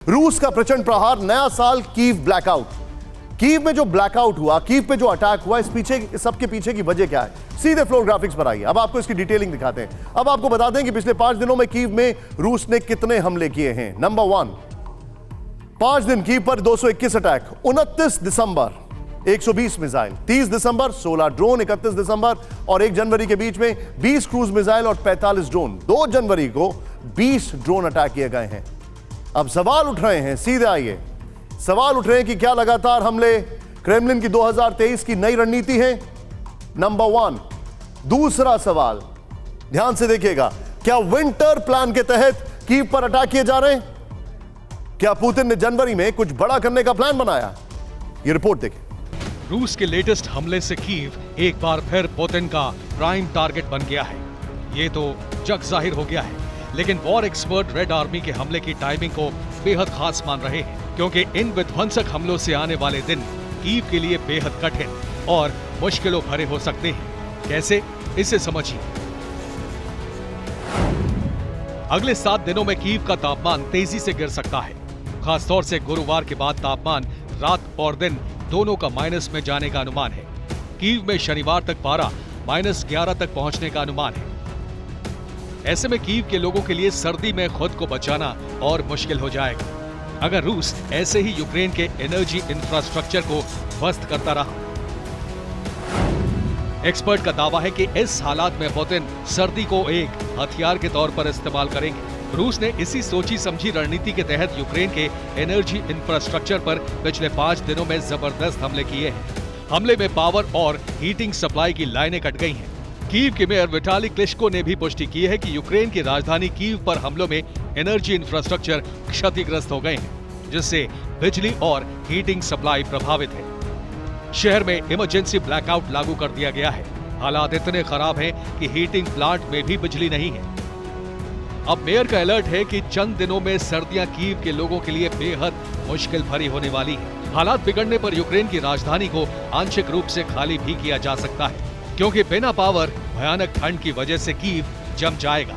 रूस का प्रचंड प्रहार, नया साल, कीव ब्लैकआउट। कीव में जो ब्लैकआउट हुआ, कीव पे जो अटैक हुआ, इस सबके पीछे की वजह क्या है? सीधे फ्लोर ग्राफिक्स पर आइए, अब आपको इसकी डिटेलिंग दिखाते हैं। अब आपको बता दें कि पिछले 5 दिनों में कीव में रूस ने कितने हमले किए हैं। नंबर 1, 5 दिन कीव पर 221 अटैक, 29 दिसंबर 120 मिसाइल, 30 दिसंबर 16 ड्रोन, 31 दिसंबर और 1 जनवरी के बीच में 20 क्रूज मिसाइल और 45 ड्रोन। 2 जनवरी को 20 ड्रोन अटैक किए गए हैं। अब सवाल उठ रहे हैं, सीधे आइए, सवाल उठ रहे हैं कि क्या लगातार हमले क्रेमलिन की 2023 की नई रणनीति है? नंबर 1। दूसरा सवाल, ध्यान से देखिएगा, क्या विंटर प्लान के तहत कीव पर अटैक किए जा रहे हैं? क्या पुतिन ने जनवरी में कुछ बड़ा करने का प्लान बनाया? यह रिपोर्ट देखिए। रूस के लेटेस्ट हमले से कीव एक बार फिर पुतिन का प्राइम टारगेट बन गया है। ये तो जग जाहिर हो गया है, लेकिन वॉर एक्सपर्ट रेड आर्मी के हमले की टाइमिंग को बेहद खास मान रहे हैं, क्योंकि इन विध्वंसक हमलों से आने वाले दिन कीव के लिए बेहद कठिन और मुश्किलों भरे हो सकते हैं। कैसे, इसे समझिए। अगले 7 दिनों में कीव का तापमान तेजी से गिर सकता है। खासतौर से गुरुवार के बाद तापमान रात और दिन दोनों का माइनस में जाने का अनुमान है। कीव में शनिवार तक पारा -11 तक पहुंचने का अनुमान है। ऐसे में कीव के लोगों के लिए सर्दी में खुद को बचाना और मुश्किल हो जाएगा अगर रूस ऐसे ही यूक्रेन के एनर्जी इंफ्रास्ट्रक्चर को ध्वस्त करता रहा। एक्सपर्ट का दावा है कि इस हालात में पुतिन सर्दी को एक हथियार के तौर पर इस्तेमाल करेंगे। रूस ने इसी सोची समझी रणनीति के तहत यूक्रेन के एनर्जी इंफ्रास्ट्रक्चर पर पिछले 5 दिनों में जबरदस्त हमले किए हैं। हमले में पावर और हीटिंग सप्लाई की लाइनें कट गई हैं। कीव के मेयर विटाली क्लिश्को ने भी पुष्टि की है कि यूक्रेन की राजधानी कीव पर हमलों में एनर्जी इंफ्रास्ट्रक्चर क्षतिग्रस्त हो गए हैं, जिससे बिजली और हीटिंग सप्लाई प्रभावित है। शहर में इमरजेंसी ब्लैकआउट लागू कर दिया गया है। हालात इतने खराब हैं कि हीटिंग प्लांट में भी बिजली नहीं है। अब मेयर का अलर्ट है कि चंद दिनों में सर्दियां कीव के लोगों के लिए बेहद मुश्किल भरी होने वाली है। हालात बिगड़ने पर यूक्रेन की राजधानी को आंशिक रूप से खाली भी किया जा सकता है, क्योंकि बिना पावर भयानक ठंड की वजह से कीव जम जाएगा।